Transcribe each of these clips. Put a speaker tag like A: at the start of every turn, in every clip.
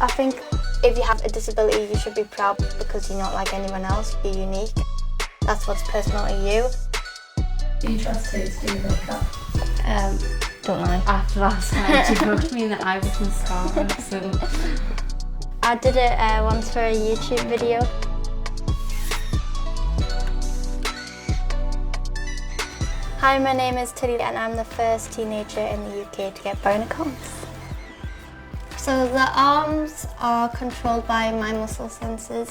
A: I think if you have a disability, you should be proud because you're not like anyone else, you're unique. That's what's personal to you.
B: Do you trust who to do your makeup?
A: Don't lie.
C: After last night, you told me that I was mascara, so...
A: I did it once for a YouTube video. Hi, my name is Tilly and I'm the first teenager in the UK to get Bionomic Arms. So the arms are controlled by my muscle sensors.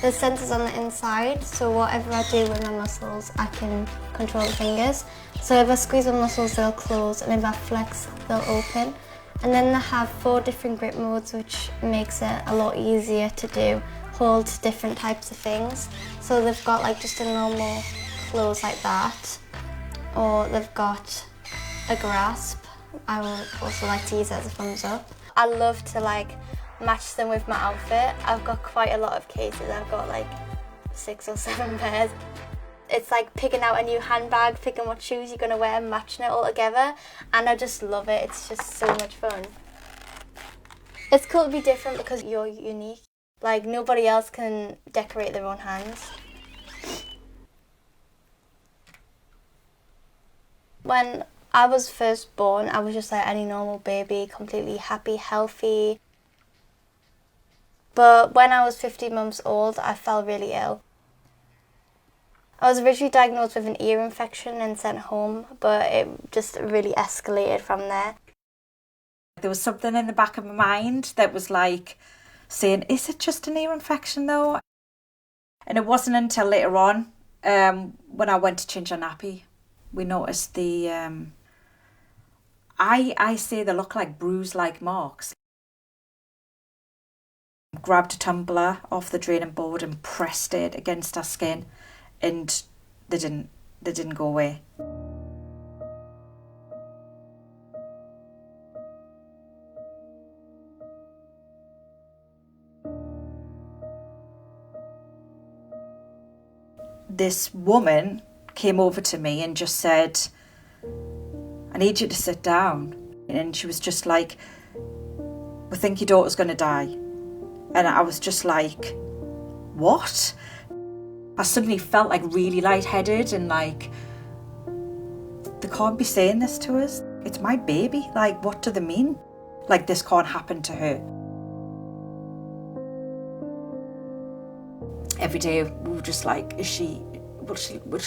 A: There's sensors on the inside, so whatever I do with my muscles, I can control the fingers. So if I squeeze my muscles, they'll close, and if I flex, they'll open. And then they have 4 different grip modes, which makes it a lot easier to do, hold different types of things. So they've got like just a normal close like that, or they've got a grasp. I would also like to use it as a thumbs up. I love to like match them with my outfit. I've got quite a lot of cases. I've got like 6 or 7 pairs. It's like picking out a new handbag, picking what shoes you're going to wear, matching it all together, and I just love it. It's just so much fun. It's cool to be different because you're unique. Like nobody else can decorate their own hands. When I was first born, I was just like any normal baby, completely happy, healthy. But when I was 15 months old, I fell really ill. I was originally diagnosed with an ear infection and sent home, but it just really escalated from there.
D: There was something in the back of my mind that was like saying, is it just an ear infection though? And it wasn't until later on, when I went to change a nappy, we noticed the, I say they look like bruise-like marks. Grabbed a tumbler off the draining board and pressed it against our skin, and they didn't go away. This woman came over to me and just said, I need you to sit down. And she was just like, we think your daughter's going to die. And I was just like, what? I suddenly felt like really lightheaded and like, they can't be saying this to us. It's my baby. Like, what do they mean? Like, this can't happen to her. Every day we were just like, will she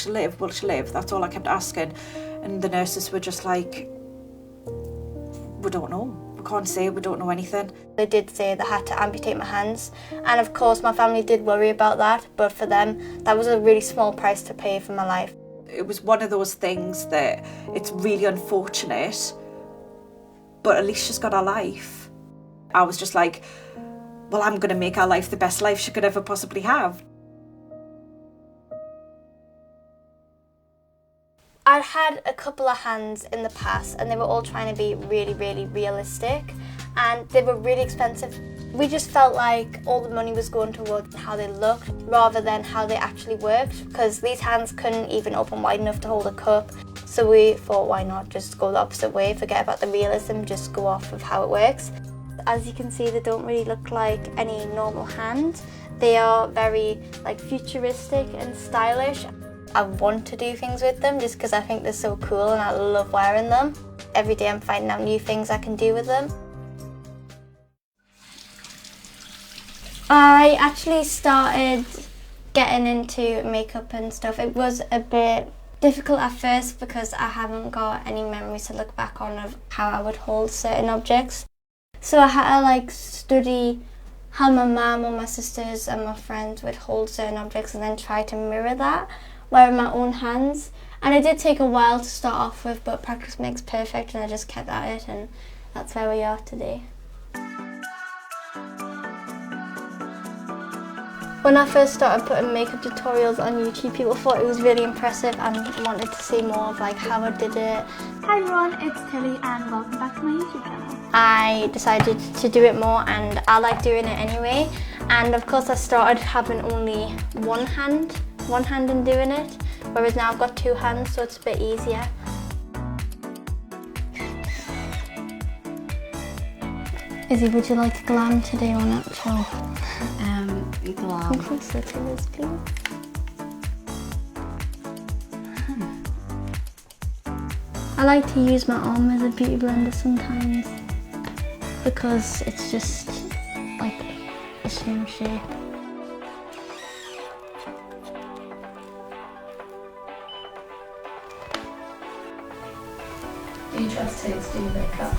D: live? Will she live? That's all I kept asking. And the nurses were just like, we don't know. We can't say, we don't know anything.
A: They did say they had to amputate my hands. And of course my family did worry about that, but for them, that was a really small price to pay for my life.
D: It was one of those things that it's really unfortunate, but at least she's got her life. I was just like, well, I'm going to make her life the best life she could ever possibly have.
A: I'd had a couple of hands in the past and they were all trying to be really, really realistic, and they were really expensive. We just felt like all the money was going towards how they looked rather than how they actually worked, because these hands couldn't even open wide enough to hold a cup. So we thought, why not just go the opposite way, forget about the realism, just go off of how it works. As you can see, they don't really look like any normal hand. They are very like futuristic and stylish. I want to do things with them just because I think they're so cool and I love wearing them. Every day I'm finding out new things I can do with them. I actually started getting into makeup and stuff. It was a bit difficult at first because I haven't got any memories to look back on of how I would hold certain objects. So I had to like study how my mum or my sisters and my friends would hold certain objects and then try to mirror that wearing my own hands. And it did take a while to start off with, but practice makes perfect, and I just kept at it, and that's where we are today. When I first started putting makeup tutorials on YouTube, people thought it was really impressive and wanted to see more of like how I did it.
B: Hi everyone, it's Tilly and welcome back to my YouTube channel.
A: I decided to do it more, and I like doing it anyway. And of course I started having only one hand and doing it, whereas now I've got 2 hands, so it's a bit Izzy, would you like a glam today or natural? Come
C: Glam.
A: closer to this, please. I like to use my arm as a beauty blender sometimes because it's just like the same shape.
C: Do you trust Tilly to do makeup?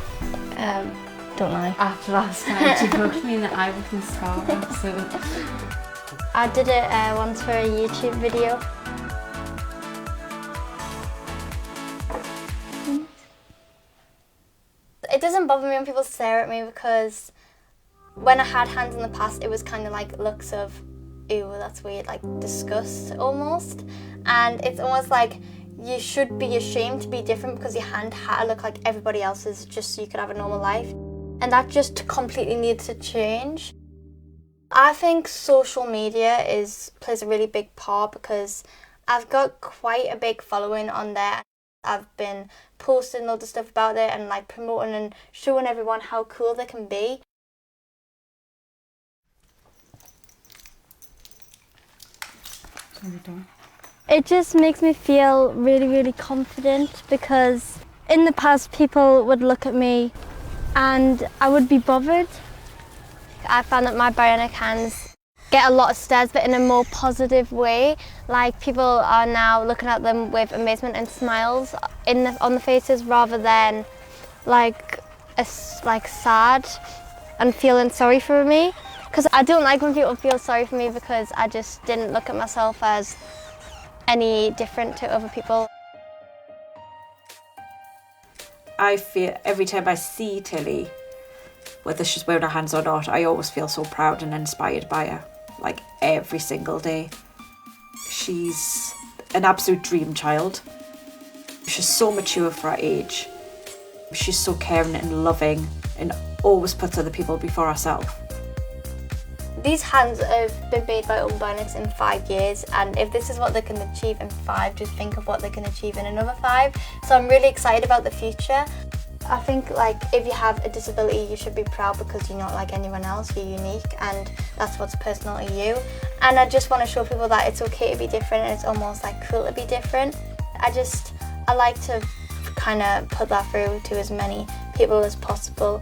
A: Don't lie.
C: After last night, she poked me in the eye with mascara, so...
A: I did it once for a YouTube video. It doesn't bother me when people stare at me because when I had hands in the past, it was kind of like looks of, ew, that's weird, like disgust almost. And it's almost like you should be ashamed to be different because your hand had to look like everybody else's just so you could have a normal life. And that just completely needs to change. I think social media plays a really big part because I've got quite a big following on there. I've been posting loads of stuff about it and like promoting and showing everyone how cool they can be. It just makes me feel really, really confident because in the past people would look at me and I would be bothered. I found that my bionic hands get a lot of stares, but in a more positive way. Like people are now looking at them with amazement and smiles on the faces rather than like sad and feeling sorry for me. Because I don't like when people feel sorry for me because I just didn't look at myself as any different to other people.
D: I feel every time I see Tilly, whether she's wearing her hands or not, I always feel so proud and inspired by her, like every single day. She's an absolute dream child. She's so mature for her age. She's so caring and loving and always puts other people before herself. These hands have been made by Bionics in 5 years, and if this is what they can achieve in 5, just think of what they can achieve in another 5. So I'm really excited about the future. I think like if you have a disability, you should be proud because you're not like anyone else, you're unique and that's what's personal to you. And I just want to show people that it's okay to be different and it's almost like cool to be different. I like to kind of put that through to as many people as possible.